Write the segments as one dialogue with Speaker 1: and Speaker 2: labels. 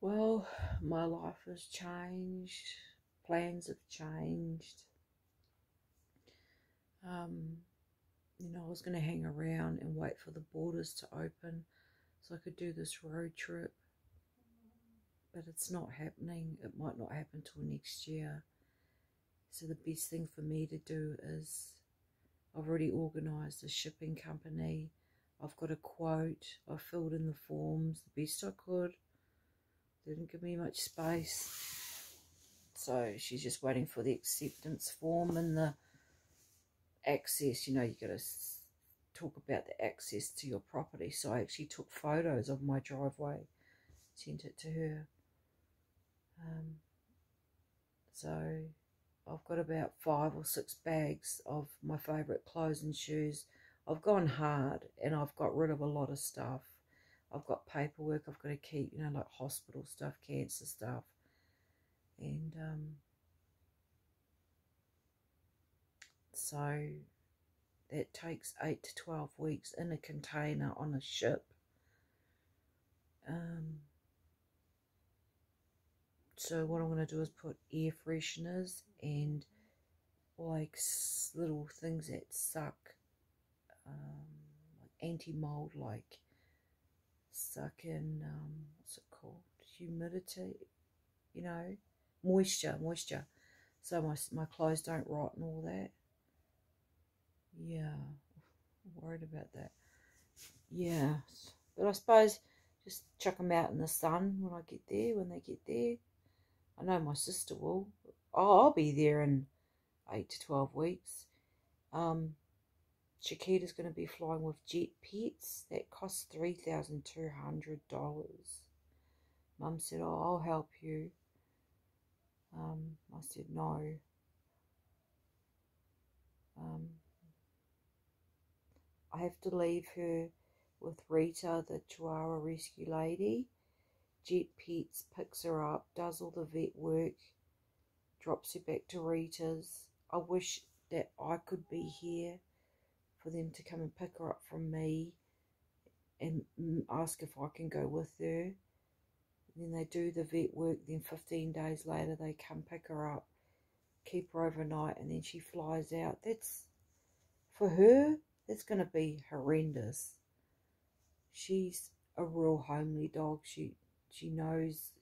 Speaker 1: Well, my life has changed, plans have changed. Um, I was going to hang around and wait for the borders to open so I could do this road trip, but it's not happening. It might not happen till next year. So the best thing for me to do is I've already organised a shipping company. I've got a quote. I filled in the forms the best I could. They didn't give me much space. So she's just waiting for the acceptance form and the access. You got to talk about the access to your property. So I actually took photos of my driveway, sent it to her. So I've got about 5 or 6 bags of my favourite clothes and shoes. I've gone hard and I've got rid of a lot of stuff. I've got paperwork I've got to keep, like hospital stuff, cancer stuff. And so that takes 8 to 12 weeks in a container on a ship. So what I'm going to do is put air fresheners and like little things that suck, like anti-mold, like suck in, what's it called, humidity, moisture, so my clothes don't rot and all that. Yeah, I'm worried about that. Yeah, but I suppose just chuck them out in the sun when they get there. I know my sister will. Oh, I'll be there in 8 to 12 weeks. Chiquita's going to be flying with Jet Pets. That costs $3,200. Mum said, oh, I'll help you. I said, no. I have to leave her with Rita, the Chihuahua rescue lady. Jet Pets picks her up, does all the vet work, drops her back to Rita's. I wish that I could be here for them to come and pick her up from me and ask if I can go with her. Then they do the vet work, then 15 days later they come pick her up, keep her overnight, and then she flies out. That's, for her, that's going to be horrendous. She's a real homely dog. She knows.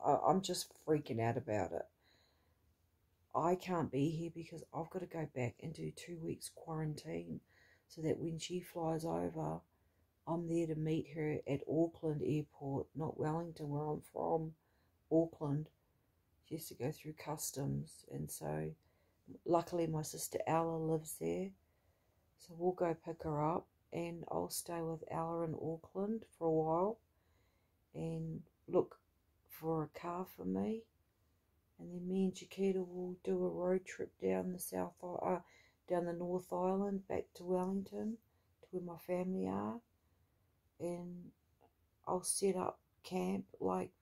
Speaker 1: I'm just freaking out about it. I can't be here because I've got to go back and do 2 weeks quarantine so that when she flies over, I'm there to meet her at Auckland Airport, not Wellington where I'm from, Auckland. She has to go through customs, and so luckily my sister Ella lives there, so we'll go pick her up and I'll stay with Ella in Auckland for a while and look for a car for me, and then me and Chiquita will do a road trip down the North Island back to Wellington, to where my family are, and I'll set up camp, like,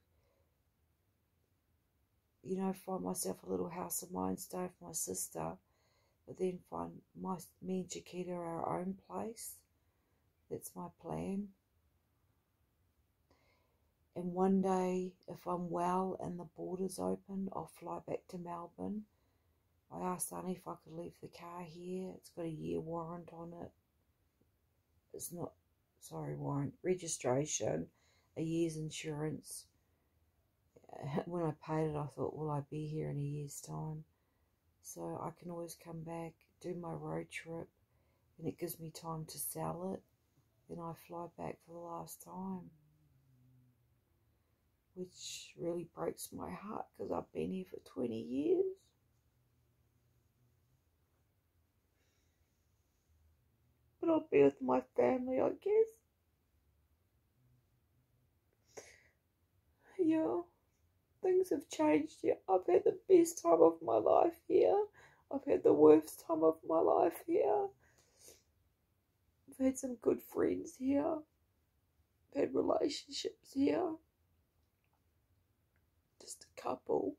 Speaker 1: find myself a little house of mine, stay with my sister, but then find me and Chiquita our own place. That's my plan. And one day, if I'm well and the borders open, I'll fly back to Melbourne. I asked Annie if I could leave the car here. It's got a year warrant on it. It's not, sorry, warrant, registration, a year's insurance. When I paid it, I thought, will I be here in a year's time? So I can always come back, do my road trip, and it gives me time to sell it. Then I fly back for the last time, which really breaks my heart because I've been here for 20 years. But I'll be with my family, I guess. Yeah, things have changed here. I've had the best time of my life here. I've had the worst time of my life here. I've had some good friends here. I've had relationships here. Just a couple.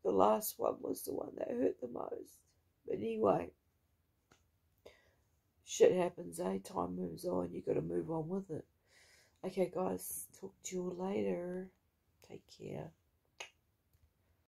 Speaker 1: The last one was the one that hurt the most. But anyway, shit happens, eh? Time moves on. You got to move on with it. Okay, guys. Talk to you all later. Take care.